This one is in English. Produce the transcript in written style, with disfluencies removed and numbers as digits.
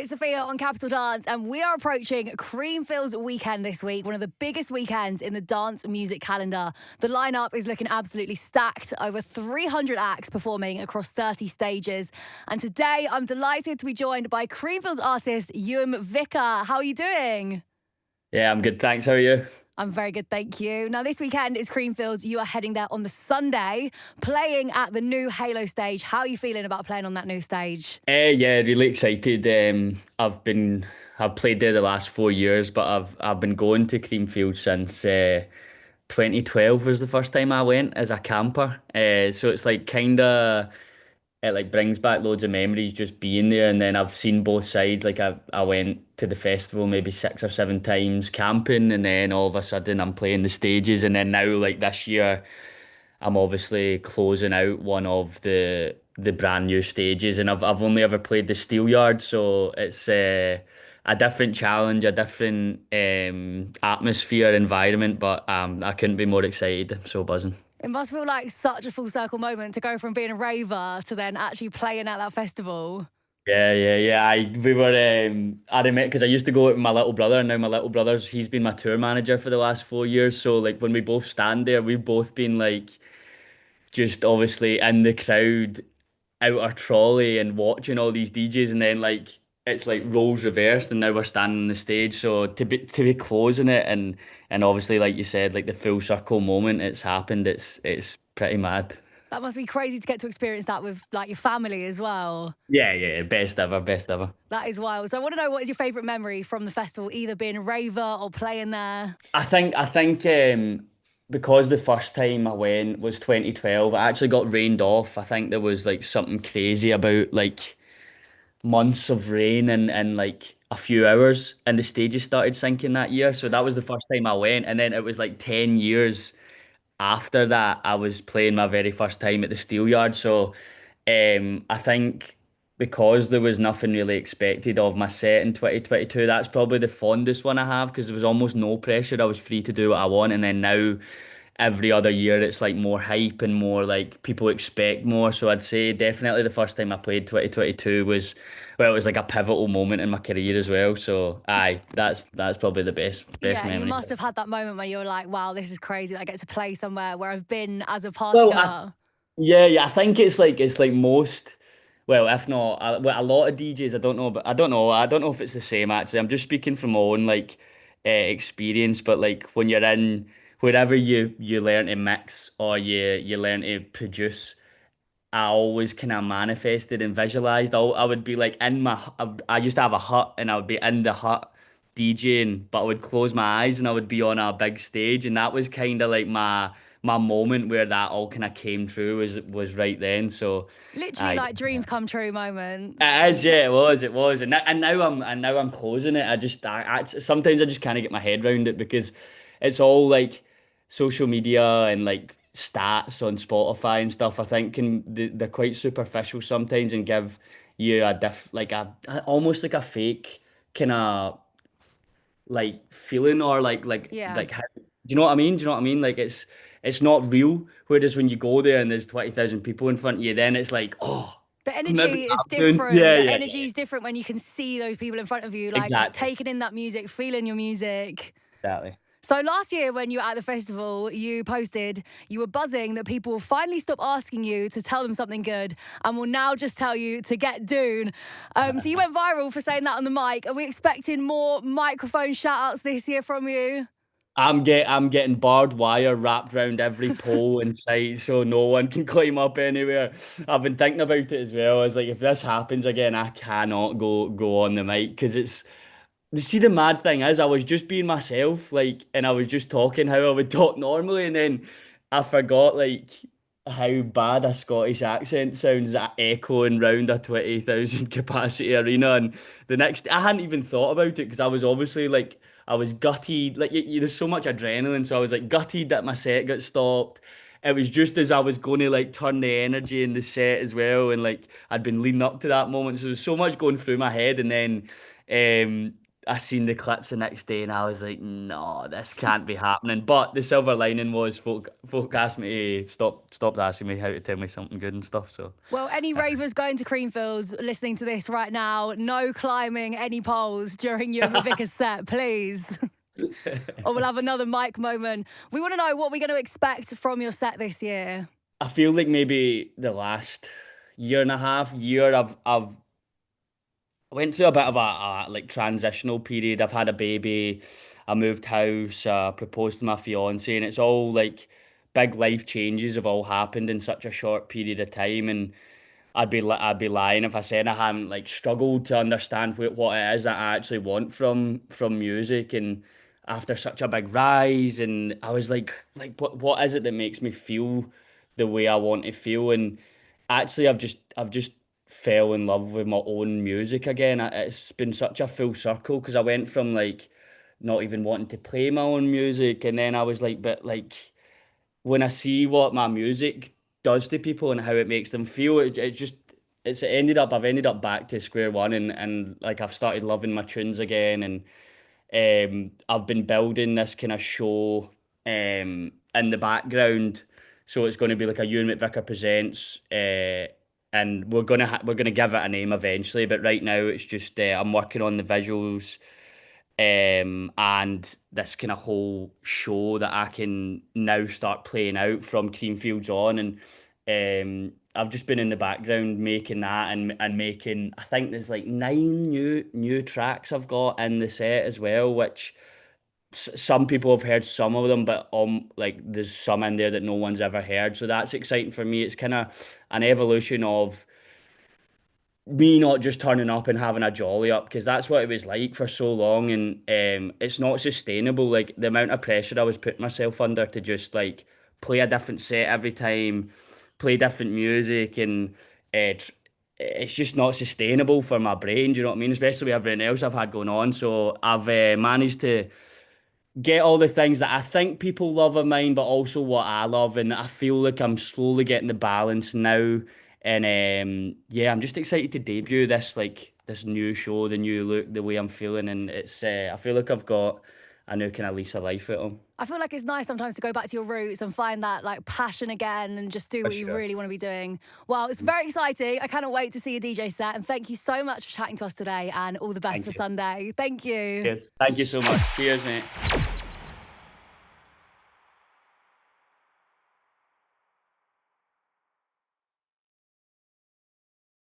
It's Zofia on Capital Dance, and we are approaching Creamfields weekend this week, one of the biggest weekends in the dance music calendar. The lineup is looking absolutely stacked, over 300 acts performing across 30 stages. And today, I'm delighted to be joined by Creamfields artist Ewan McVicar. How are you doing? Yeah, I'm good, thanks. How are you? I'm very good, thank you. Now, this weekend is Creamfields. You are heading there on the Sunday, playing at the new Halo stage. How are you feeling about playing on that new stage? Yeah, really excited. I've played there the last 4 years, but I've been going to Creamfield since 2012 was the first time I went as a camper. So it's like kinda it like brings back loads of memories just being there, and then I've seen both sides. Like I went to the festival maybe 6 or 7 times camping, and then all of a sudden I'm playing the stages, and then now like this year. I'm obviously closing out one of the brand new stages, and I've only ever played the Steel Yard, so it's a different challenge, a different atmosphere, environment. But I couldn't be more excited. I'm so buzzing. It must feel like such a full circle moment to go from being a raver to then actually playing at that festival. Yeah. We were. I remember because I used to go with my little brother, and now my little brother's he's been my tour manager for the last 4 years. So like when we both stand there, we've both been like just obviously in the crowd out our trolley and watching all these DJs, and then like it's like roles reversed and now we're standing on the stage. So to be closing it, and obviously like you said, like the full circle moment it's happened, it's pretty mad. That must be crazy to get to experience that with like your family as well. Yeah, best ever, best ever. That is wild. So I want to know, what is your favourite memory from the festival, either being a raver or playing there? I think because the first time I went was 2012, I actually got rained off. I think there was like something crazy about like months of rain and like a few hours, and the stages started sinking that year. So that was the first time I went, and then it was like 10 years after that I was playing my very first time at the Steelyard. So I think because there was nothing really expected of my set in 2022, that's probably the fondest one I have, because there was almost no pressure. I was free to do what I want, and then now every other year it's like more hype and more like people expect more. So I'd say definitely the first time I played 2022 was, well, it was like a pivotal moment in my career as well. So aye, that's probably the best Yeah, and you memory. must have had that moment where you're like, wow, this is crazy that I get to play somewhere where I've been as a party Well, goer. yeah. I think it's like most. Well, if not, well, a lot of DJs. I don't know, but I don't know. I don't know if it's the same actually. I'm just speaking from my own like experience. But like when you're in wherever you learn to mix or you learn to produce, I always kind of manifested and visualized. I would be like in I used to have a hut, and I would be in the hut DJing, but I would close my eyes and I would be on a big stage, and that was kind of like my moment where that all kind of came true was right then. So Literally I like dreams come true it moments. is, yeah, it was, and now I'm closing it. Sometimes I just kind of get my head around it, because it's all like social media and like stats on Spotify and stuff. I think they're quite superficial sometimes and give you a like almost like a fake kind of like feeling, or Yeah. like how, do you know what I mean? Do you know what I mean? Like it's not real. Whereas when you go there and there's 20,000 people in front of you, then it's like, oh. The Maybe energy is afternoon. different. Yeah, The yeah, energy yeah. is different when you can see those people in front of you, like Exactly. taking in that music, feeling your music. Exactly. So last year when you were at the festival, you posted you were buzzing that people will finally stop asking you to tell them something good and will now just tell you to get Dune. So you went viral for saying that on the mic. Are we expecting more microphone shout outs this year from you? I'm getting barbed wire wrapped around every pole in sight, so no one can climb up anywhere. I've been thinking about it as well. I was like, if this happens again, I cannot go on the mic, because it's. You see, the mad thing is, I was just being myself, like, and I was just talking how I would talk normally, and then I forgot like how bad a Scottish accent sounds echoing round a 20,000 capacity arena. And the next, I hadn't even thought about it, because I was obviously like, I was gutted. Like, there's so much adrenaline, so I was like gutted that my set got stopped. It was just as I was going to like turn the energy in the set as well, and like I'd been leading up to that moment, so there was so much going through my head, and then I seen the clips the next day and I was like, no, this can't be happening. But the silver lining was folk asked me to stopped asking me how to tell me something good and stuff. So Well, any ravers going to Creamfields listening to this right now, no climbing any poles during Ewan McVicar's set, please. Or we'll have another mic moment. We want to know what we're going to expect from your set this year. I feel like maybe the last year and a half, I've went through a bit of a like transitional period. I've had a baby, I moved house, proposed to my fiance, and it's all like big life changes have all happened in such a short period of time. And I'd be lying if I said I hadn't like struggled to understand what it is that I actually want from music. And after such a big rise, and I was like what is it that makes me feel the way I want to feel? And actually, I've just fell in love with my own music again. It's been such a full circle because I went from like not even wanting to play my own music, and then I was like, but like when I see what my music does to people and how it makes them feel, I've ended up back to square one, and like I've started loving my tunes again. And I've been building this kind of show in the background, so it's going to be like a Ewan McVicar presents, and we're gonna give it a name eventually. But right now, it's just I'm working on the visuals, and this kind of whole show that I can now start playing out from Creamfields on. And I've just been in the background making that, and making, I think there's like nine new tracks I've got in the set as well, which some people have heard some of them, but like there's some in there that no one's ever heard. So that's exciting for me. It's kind of an evolution of me not just turning up and having a jolly up, because that's what it was like for so long. And it's not sustainable, like the amount of pressure I was putting myself under to just like play a different set every time, play different music. And it's just not sustainable for my brain, do you know what I mean, especially with everything else I've had going on. So I've managed to get all the things that I think people love of mine, but also what I love. And I feel like I'm slowly getting the balance now. And yeah, I'm just excited to debut this new show, the new look, the way I'm feeling. And it's I feel like I've got a new kind of lease of life at them. I feel like it's nice sometimes to go back to your roots and find that like passion again and just do For what you sure. really want to be doing. Well, it's very exciting. I cannot wait to see your DJ set. And thank you so much for chatting to us today, and all the best Thank for you. Sunday. Thank you. Cheers. Thank you so much. Cheers, mate.